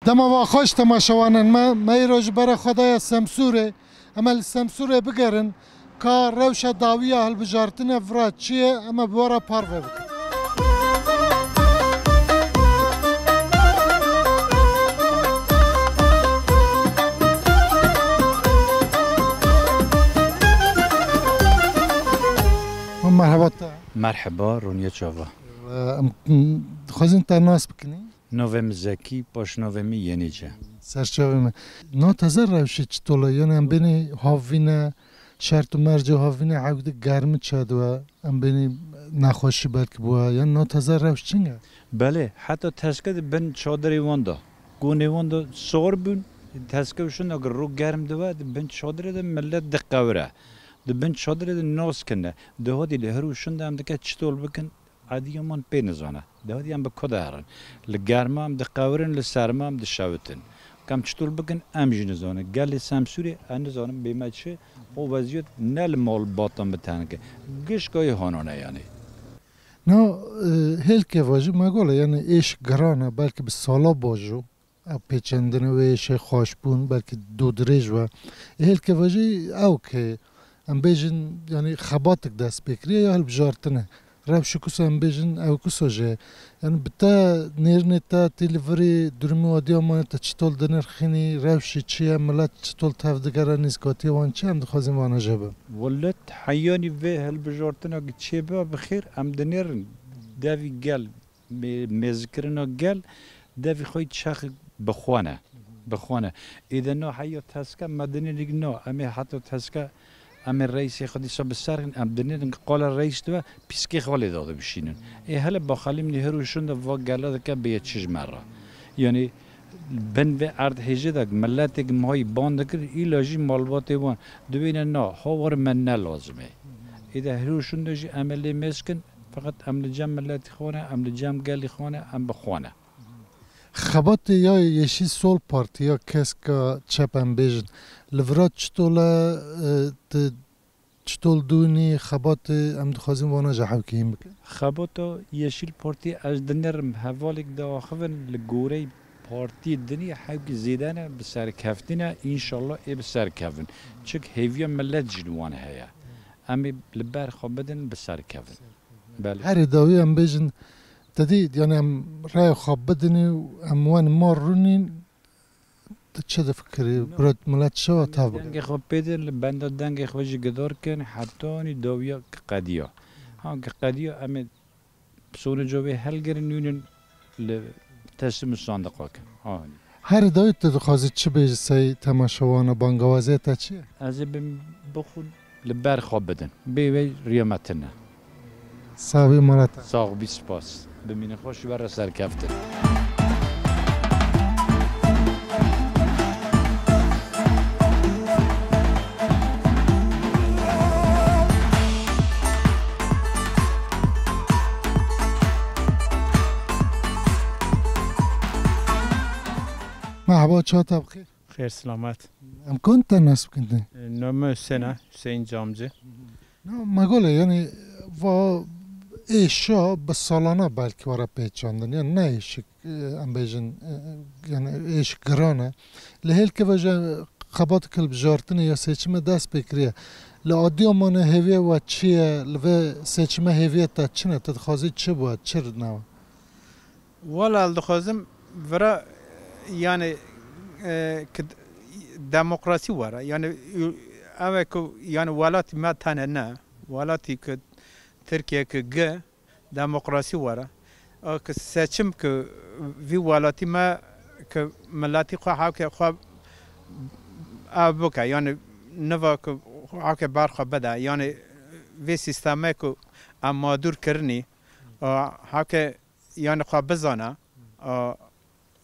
دما و خوش تماشاوانن ما ایروج برای خدای سمسوره اما سمسوره بگرن که روش داویه هلبجارتن افراد چیه اما بورا پاروه بکن مرحبا تا مرحبا رونیا چاوا خوزین تا ناس بکنی؟ نویم زکی باش نویمی یعنی چه؟ سرچاویم نا تازه روشی چطوله یعنی ام بینی هاوینه شرط و مرجع هاوینه عقد گرم چاد و ام بینی نخوشی بلکه بوا یعنی نا تازه روش چنگه؟ بله حتی تسکه بن چادری واندا گونه واندا سور بون تسکه وشون اگر رو گرم دوه بن چادری ده ملت دقوره ده بن چادری ده ناس کنه ده ها دی لهروشون ده هم دکه چطول بکن عادی من پی نزانه ده ها دی هم بکده هرن لگرم هم دقورن لسرم هم دشوتن کم چطول بکن امجی نزانه گل سمسوری نزانم بیمه چه او وضعیت نل مال باطن بتنگه گشگاه هانانه یعنی نه هل که واجب مگوله یعنی ایش گرانه بلکه به سالا باجو پیچندنه و ایش خوشبون بلکه دو درج و هل که واجب او که ام بیجن یعنی خباتک دست بکریه یا هل بجارتنه روشی کسا ام بیجن او کسا جه یعنی بتا نیرنه تا تیلیوری درمی و دیامانه تا چطول دنر خینی روشی چیه ملت چطول تفدگره نیزکاتی وان چه هم دخوازیم وانا جبه ولت حیانی و هل بجارتنا چه با بخیر ام دنرن داوی گل مذکرنا گل داوی خوی چخ بخوانه ایده نا حیا تسکه مدنی دیگ نا امی حتی تسکه امی رئیس خودی صاحب سرگن ام دنیدن قال رئیس دو پیسکی خالی داده بشینن هل با خالیم نهروشون دو و گلا دکه بیت چیز مرا یعنی بن و ارد هجده دک ملت که ماهی باند کر ایلاجی مالبات وان دوینه نا هاور من نه لازمه ایده هروشون دو جی عملی مسکن فقط ام لجام ملت خانه ام لجام گلی خانه ام بخوانه خبات یا یشی سول پارتی یا کس که چپم بیجن لورات چطول دونی خبات ام دخوازیم وانا جحو کهیم بکن خباتو یشیل پارتی از دنرم حوالک داخل لگوری پارتی دنیا حیوی زیدانه بسر کفتینه انشالله ای بسر کفتن چک هیویا ملت جنوانه هیا امی لبر خوابدن بسر کفتن بله هر داوی ام بیجن تدید یعنی ام رای خواب بدنی و ام وان مار رونین چه فکری برات ملت شو تابع دنگ خواب بدن بند دنگ خوابی گدار کن حتی نی داویا قدیا ها قدیا ام سون جوی هل گرنونن ل تسم صندوق کن هر داوی تدخوازی چه بیج سی تماشاوانه بانگوازی تا چیه از بیم بخون لبر خواب بدن بیوی ریامتنه ساوی مرات ساق بیس پاس بمین خوش بر سر کفته مرحبا چه طبخی خیر سلامت ام کنت نصب کنی نام حسین جامجه نه مگوله یعنی و ایشا به سالانه بلکه وارا پیچاندن یعنی نه ایش ام بیجن یعنی ایش گرانه لهل که وجه خبات کل بجارتنی یا سیچمه دست بکریه لعادی امانه هیویه و چیه لوه سیچمه هیویه تا چنه تدخوازی چه بود چه نوه والا دخوازم ورا yani demokrasi var yani evet yani velat ma tane ne velati ki Türkiye ki g demokrasi var ki seçim ki vi velati ma ki milleti xwa ki xwa abuka yani neva ki xwa ki barxa beda yani vi sisteme ki amadur kirni ha ki yani xwa bizana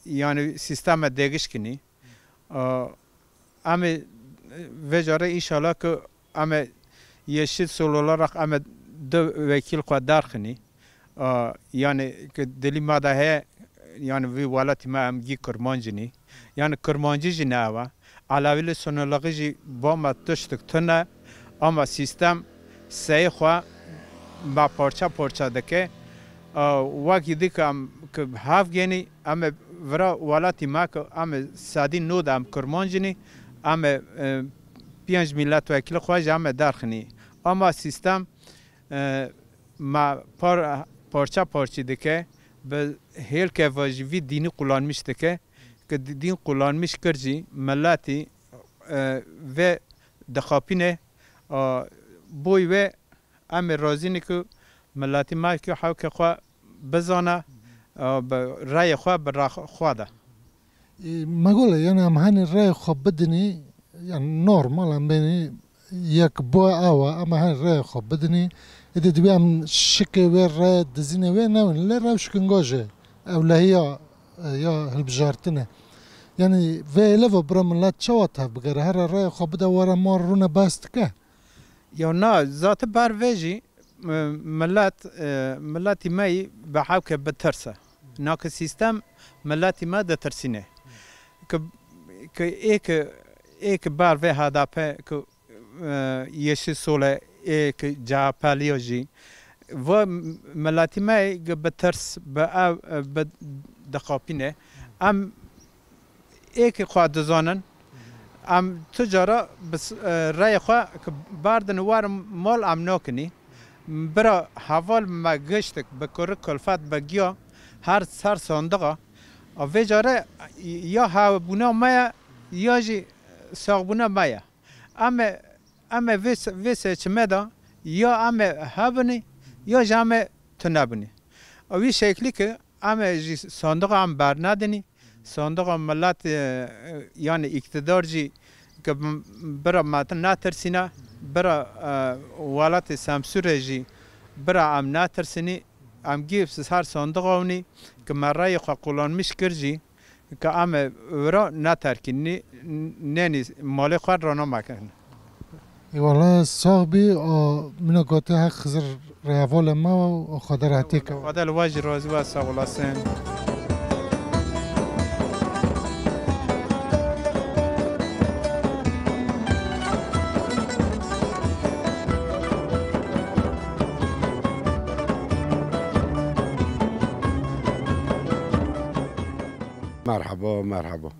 yani sisteme değişkini ama vecare inşallah ki ama yeşil sol olarak ama de vekil qadarkhni yani ki dilimada he yani vi walati ma amgi kurmanjini yani kurmanji jinava alavil sonolagi bama tuştuk tuna ama sistem sayxwa ba parça parça deke وقتی دیکم که هاف گینی ام ورا ولاتی ما که ام سادی نود ام کرمانجنی ام 5 ملت وکیل خواهج ام درخنی اما سیستم ما پارچه پارچه دکه به هیل که واجبی دینی قلان میشته که دین قلان میش کرجی ملاتی و دخاپینه بوی و ام رازینی که ملاتی ما که حاو که خواه بزانه رای خواه بر خواه ده مقوله یعنی هم هنی رای خواه بدنی یعنی نورمال هم بینی یک بوی آوه اما هنی رای خواه بدنی ایده دوی هم شکه و رای دزینه و نوین لی روش کنگاجه او لحیا یا هلبجارتنه یعنی ویله و برا ملت چوات ها بگره هر رای خواه بده وارا مار رونه بست که یا نه ذات بر ویجی ملاتی مای به حاو که بترسه ناک سیستم ملاتی ما ده ترسینه که ایک بار و هدفه که یشی سوله ایک جا پالیوجی و ملاتی مای بترس به دخاپینه ام ایک خواه دزانن ام تجارا بس رای خواه که باردن وار مال ام ناکنی برا حوال ما گشتک بکر کلفت بگیا هر سر صندوقه و جاره یا ها بنا مایا یا جی ساق بنا مایا اما ویس چمدا یا اما هبنی یا جامه تنبنی وی شکلی که اما جی صندوق هم برندنی صندوق ملت یعنی اقتدار جی که برا ماتن نترسینا برا ولات سامسور جی برا ام نترسینی ام گیفس هر صندوق اونی که مرای خوا قلان میش کرجی که ام ورا نترکنی نینی مال خود را نمکن والا صاحبی منو گاته حق خزر ریوال ما و خادر حتی که خادر واجی رازی و ساقلاسن مرحبا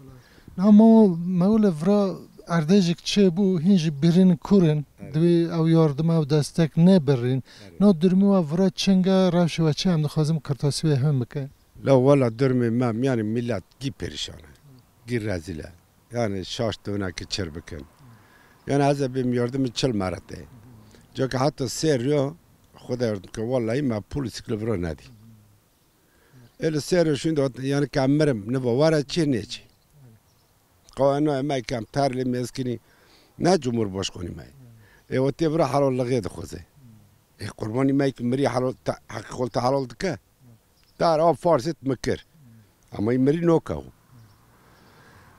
اما مول فرا اردیجک چه بو هنج برین کورن دوی او یاردم او دستک نبرین نو درمی و فرا چنگا روش و چه هم دخوازم کرتاسی و هم بکن لا والا درمی مام یعنی ملت گی پریشانه گی رزیله یعنی شاش دونه که چر بکن یعنی از بیم یاردم 40 مرته جا که حتی سریو خدا یاردم که والله ما پول سکل فرا ندی ال سریو شون داد یعنی کمرم نبواره چی نیچی قانون ما کم ترلی میزکنی نه جمهور باش کنی ما و تبرا حلال لغید خوزه قربانی ما که مری حلال حقیقت حلال دکه دار آب فارست مکر اما این مری نوکاو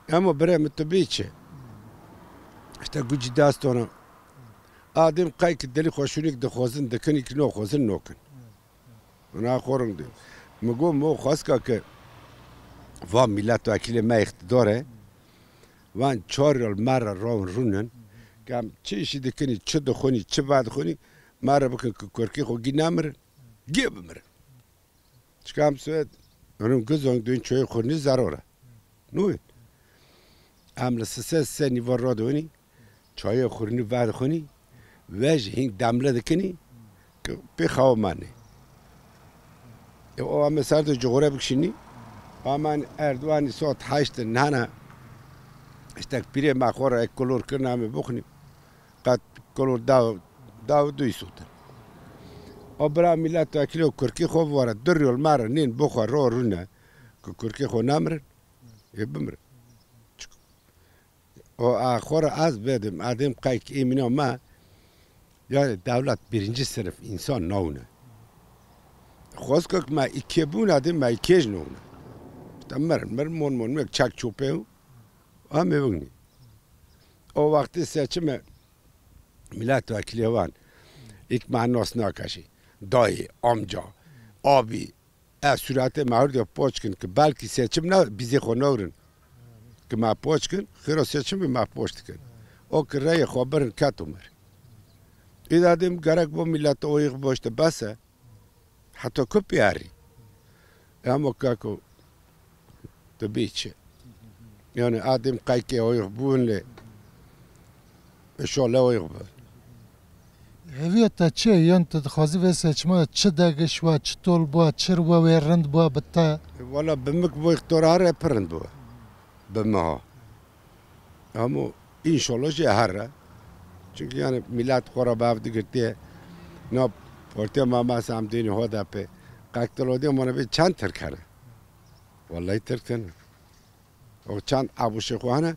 اما برای متبیچه اشتا گوجی داستانا آدم قای که دلی خوشونیک دخوازن دکنی که نو خوزن نوکن اونا خورم دیم مگو مو خواست که و ملت وکیل ما اقتداره وان 4 رال مره راون رونن که هم چه ایشی دکنی چه دخونی چه بعد خونی مره بکن که کرکی خو گی نمرن گی بمرن چکه هم سوید اونم گزانگ دوین چوی خورنی ضروره نوید هم لسسه سه نیوار را دونی چای خورنی بعد خونی ویج هنگ دمله دکنی که بخواه منی او هم سرد جغوره بکشینی من اردوانی ساعت 8 نه اشتاک پیره ما خوره یک کلور کرنه همه بخونیم قد کلور داو دوی سوتن او برای ملت وکیلی و کرکی خوب واره در ریال مره نین بخواه رو رونه که کرکی خواه نمرن یه بمرن او خوره از بدم آدم قای که ایمینا ما یعنی دولت برینجی صرف انسان نونه خواست که ما ایکی بون آدم ما ایکیج نونه مرن مون یک چک چوپه و همه بگنی او وقتی سیچمه ملت وکیلی وان ایک معناس ناکشی دایی آمجا آبی از صورت مورد یا پاچ کن که بلکه سیچم نه بیزی خو نورن که ما پاچ کن خیرا سیچم ما پاچت کن او که رای خوابرن کت عمر این آدم گرک با ملت اویق باشته بسه حتی کپیاری اما کاکو تبیچه یعنی آدم قایکی اویق بون لی شغله اویق بون هویت تا چه یان تدخوازی و سچما چه دگش و چه طول بوا چه رو و رند بوا بتا والا بمک بو اختارها پرند بوا بمها اما انشالله جه هره چونکه یعنی میلاد خورا بافده گرتیه نه پارتی ما سامدینی هودا په قاکتلودی مانه به چند ترکنه والله ترکنه او چند ابو شخوانه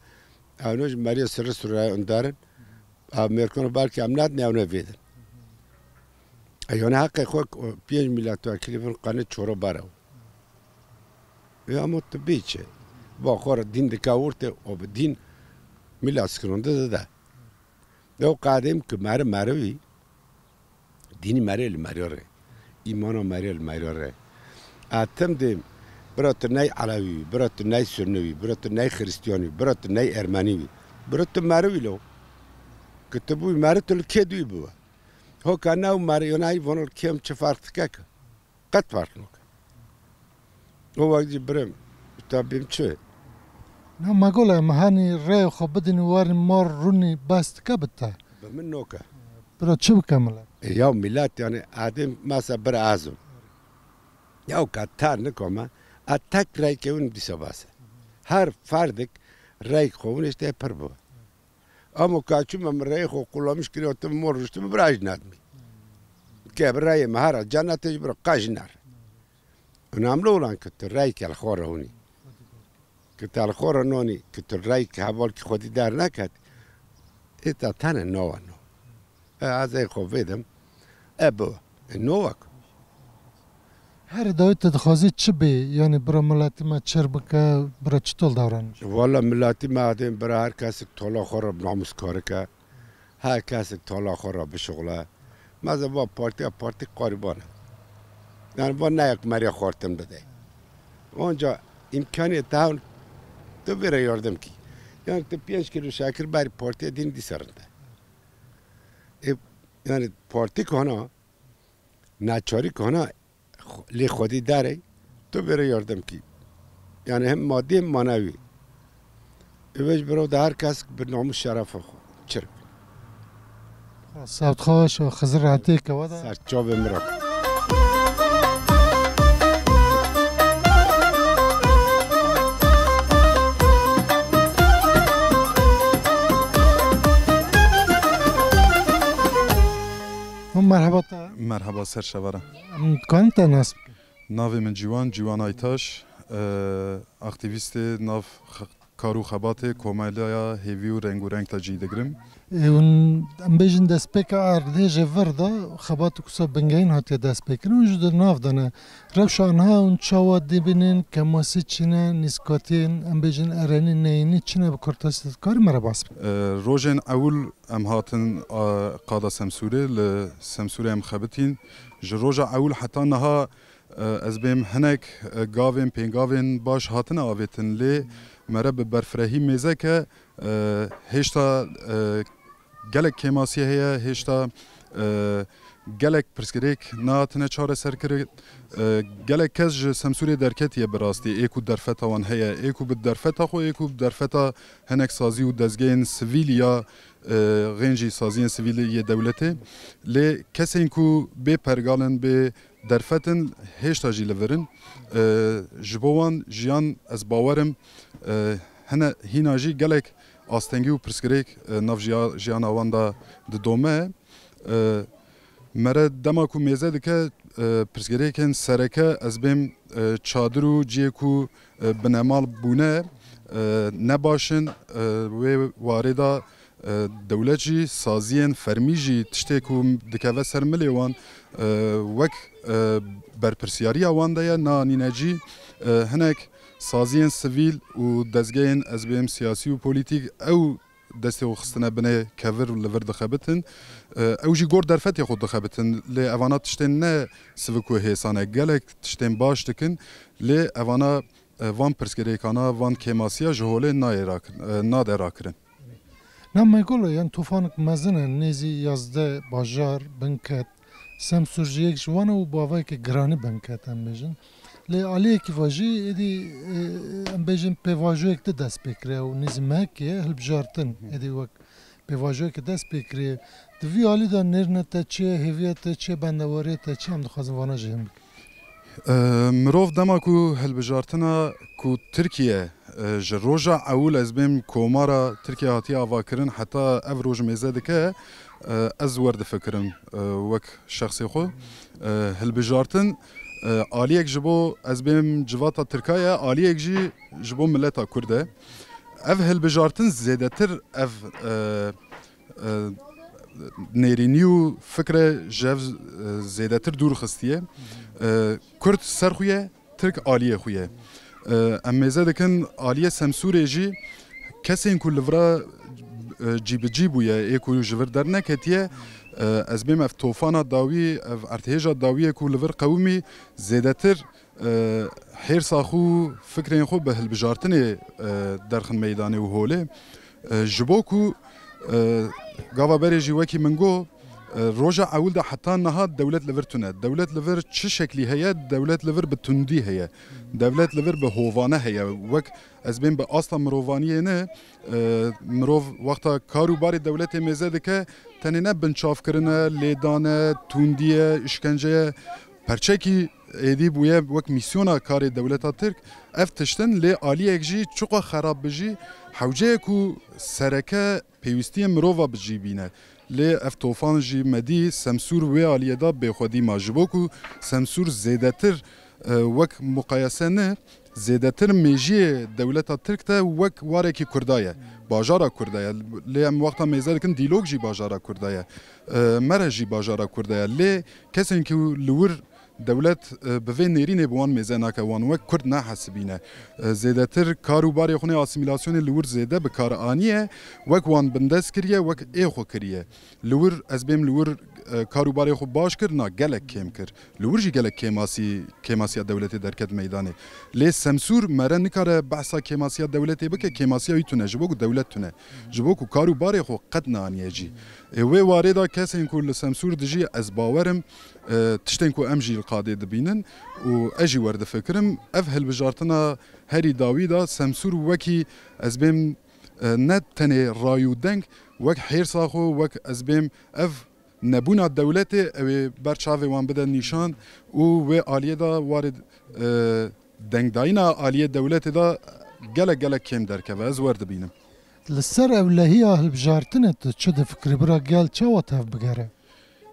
اونج مری سر سرای اندارن امریکانو بالکه امنیت نه ویدن ایونه حق خو 5 میلیارد تا کلیفن قانه چورو بارو یا متبیچه با خور دین دکاورته او دین میلاد سکرونده ده دو قادم که مروی دینی مریل مریاره ایمانو مریل مریاره اتم دیم برات نای علاوی برات نای سنوی برات نای خریستیانی برات نای ارمنیوی برات مروی لو کتبوی مرتل کدوی بوا هو کاناو مریونای وانول کیم چه فرق تکه قط فرق نک او وقتی برم تابیم چه نه مگوله مهانی ری خو بدین وار مار رونی باست که بتا بمن نوکه برا چه بکمله یا میلاد یعنی آدم مثلا بر ازم یا کاتر نکومه اتک رای که اون بیسا باسه هر فردک رای خونش ته پر بوا اما کاچو من رای خو قلامش کری اتم مور رشتم براج ندمی که برای مهارا جنتش برا قاج نار ونعملو لان کت رای که الخوره هونی کت الخوره نونی کت رای که حوال که خودی دار نکد ایتا تنه نوانو از ای خوب ویدم ابو نوک هر دایت تدخوازی چه بی یعنی برا ملاتی ما چر بکه برا چطول دورانش والا ملاتی ما آدم برا هر کسی طلا خورا بناموس کاره که هر کسی طلا خورا بشغله مازه با پارتی قاربانه یعنی با نه یک مریا خورتم بده اونجا امکانی تاون تو بره یاردم کی یعنی تو 5 کیلو شکر بری پارتی دین دی سرنده یعنی پارتی کنه ناچاری کنه لی خودی داره تو بره یاردم کی یعنی هم مادی هم معنوی ایوش برو ده هر کس به نام شرف خود چرا سعود خواهش و خزر راحتی که ودا سرچاب مرا مرحبا تا مرحبا سرشوره کن تا نصب ناوی من جوان آیتاش اکتیویست ناو کارو خبات کومالیا هیوی و رنگ تا جی دگرم اون ام بیشن دست پک آردیج وردا خبات کسا بنگین هاتی دست پکن اونجا در ناف دانه روش آنها اون چاوا دیبینین که ماسی چینه نیسکاتین ام بیشن ارانی نینی چینه بکرتاست کاری مرا باس روژن اول ام هاتن قادا سمسوره ام خبتین جروجا اول حتی نها از بیم هنک گاوین پینگاوین باش هاتن آویتن لی مرا به برفرهی میزه که هشتا گلک کماسی هیا هشتا گلک پرسکریک ناتنه چاره سر کرد گلک کس سمسوری درکتیه براستی ایکو درفتا وان هیا ایکو به درفتا خو ایکو درفتا هنک سازی و دزگین سویل یا غنجی سازی سویلی دولته لی کسی اینکو به پرگالن به درفتن هشتا جی لورن جبوان جیان از باورم هنه هیناجی گلک آستنگی و پرسکریک ناف جیان آوان دا دومه مرد دما کو میزه دکه پرسکریکن سرکه از بیم چادر و جیکو بنمال بونه نباشن و واردا دولت جی سازین فرمی جی تشتی کو دکه سر ملیوان وک برپرسیاری آوان دیا نا نینجی هنک سازین سویل و دزگین از بیم سیاسی و پولیتیک او دسته و خستنه بنه کور لور دخبتن او جی گور درفتی خود دخبتن لی اوانا تشتین نه سوکو حسانه گلک تشتین باش دکن لی اوانا وان پرسگریکانا وان کماسیا جهوله ناده را کرن نه میگوله یعنی توفانک مزنه نیزی یازده باجار بنکت سمسورجیک جوانه و باوی که گرانی بنکت هم بیجن لی علیه که واجی ایدی هم بیجن پیواجوی که دست بکره و نزمه که هل بجارتن ایدی وک پیواجوی که دست بکره دوی علی دا نرنه تا چه هویت تا چه بندواری تا چه هم دخوازم وانا جهم بکن مروف دما کو هلبجارتنا کو ترکیه جروجا اول از بیم کومارا ترکیه هاتی آوا کرن حتی اف روج میزه دکه از ورد فکرم وک شخصی خو هلبجارتن آلیک جبو از بیم جواتا ترکیه آلیک جی جبو ملتا کرده اف هلبجارتن زیده تر اف نيرينيو فكرة جاف زيادتر دور خستية كرد سر خويا ترك آلية خويا أما زاد كان آلية سمسورة جي كسين كل فرا جيبويا إيكو جفر درنا كتيا از بيم اف توفانا داوي اف ارتهاجا داوية كل فر قومي زيادتر حيرسا خو فكرين خو بهالبجارتني درخن ميداني وهولي جبوكو قاوا بريجي وكي منغو روجا اول ده حتى نهاد دولة ليفرتونه دولة ليفر چه شكلي هي دولة ليفر بتندي هي دولة ليفر بهوفانه هي وك از بين باصلا مروفانيه نه مروف وقتا كاروبار دولة مزدكه تنينه بنچاف کرنه ليدانه تونديه اشكنجه پرچکی ایدی بویه وک میسیونا کار دولت ترک افتشتن لی آلیک جی چوقا خراب بجی حوجه کو سرکه پیوستی مروفا بجی بینه لی افتوفان جی مدی سمسور و آلیه دا بخودی ماجبو کو سمسور زیدتر وک مقایسه نه زیدتر میجی دولت ترک تا وک واره کی کردایه باجارا کردایه لی ام وقتا میزد کن دیلوگ جی باجارا کردایه مره جی باجارا کردایه لی کسین که لور دولت بوی نيرين بوان ميزانك وان وك كرد نحسبينه زيادتر كاروباري خوني اسيميلاسيون لور زياده بكار انيه وك وان بندس كريه وك ايخو كريه لور ازبم لور كاروباري خو باش كرنا گلك كيم كر لور جي گلك كيماسيا دولتي دركت ميداني لي سمسور مره نكاره بحثا كيماسيا دولتي بك كيماسيا يتونه جبوك دولتونه جبوك كاروباري خو قدنا انيه جي وي واردا كاسين كل سمسور دجي از باورم تشتنكو امجي القاضي دبينن و اجي ورد فكرم افهل بجارتنا هري داويدا سمسور وكي ازبم نت تني رايو دنك وك حيرساخو وك ازبم اف نبونا الدولتي او برشاوي وان بدا نيشان و آلية دا وارد دنك داينا آلية دولتي دا گلك كيم دركه از ورد بينم لسر اولهية هلبجارتنا تشد فكري برا قال چه واتف بگره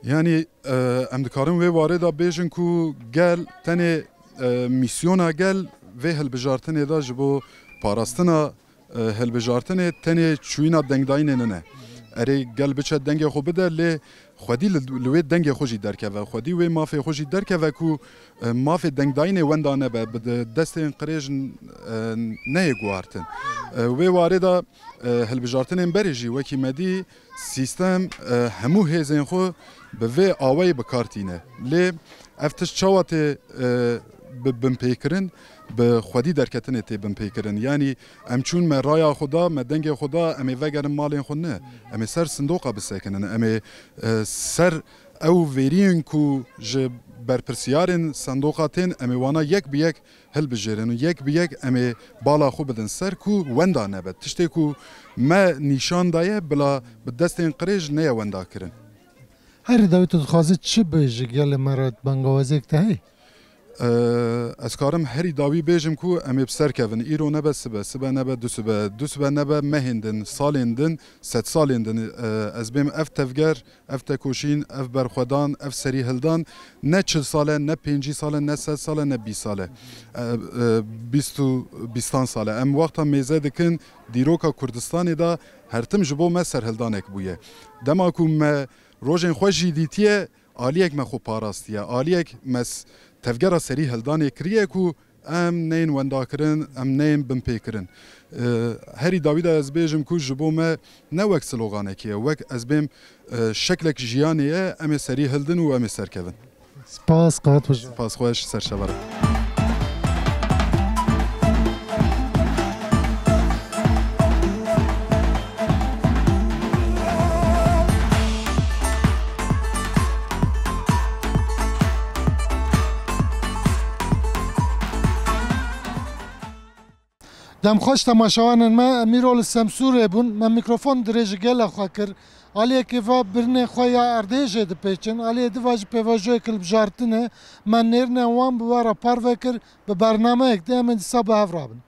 يعني ام دكارم وي واردا بيجن كو قال تاني ميسيونا قال في هالبجارتني دا جبو باراستنا هالبجارتني تاني چوينا دنگداين ننه اري قال بچه دنگ خو بده لي خودي لوي دنگ خوجي دركه و خودي وي مافي خوجي دركه و كو مافي دنگداين وندانه به دستين قريج نه گوارتن وي واردا هالبجارتني بريجي وكي مدي سيستم همو هزين خو به آوای بکارتینه لی افتش چاوات بم پیکرن به خودی درکتنه تی بم پیکرن یعنی ام چون ما رایا خدا ما دنگ خدا ام وگرن مالین خود نه ام سر صندوقا بسکنن ام سر او ویرین کو ج برپرسیارن صندوقاتین ام وانا یک بیک هل بجرن و یک بیک ام بالا خو بدن سر کو وندا نبد تشتی کو ما نشان دایه بلا بدستین قریج نه وندا کرن هر داوی تو خواهد چه بیجی گل مرد بنگوازی که هی؟ از کارم هری داوی بیجم کو امی بسر کون ایرو نبه سبه نبه دو سبه نبه مهندن سالندن ست سالندن از بیم اف تفگر اف تکوشین اف برخودان اف سری هلدان نه 40 ساله نه 5 ساله نه 100 ساله نه 20 ساله 20 ساله ام وقتا میزه دکن دیروکا کردستانی دا هرتم جبو ما سر هلدانک بویه دما کو ما روزن خوشی دیتیه آلیک مخو پاراستیه آلیک مس تفجر سری هلدانی کریه کو ام نین وندا کرن ام نین بم پیکرن هری داوید از بیجم کو جبو ما نه وک سلوغانه کیه وک از بیم شکلک جیانیه ام سری هلدن و ام سرکون سپاس قات وش سپاس خوش سرشبره دم خوش تماشاوانن ما امیرول سمسوره بون ما میکروفون درج گل خاکر علی کیفا برنه خویا اردیج د پیچن علی دواج پیواجو کل بجارتنه من نرنه وان بوارا پاروکر به برنامه اکدام صبح افرابن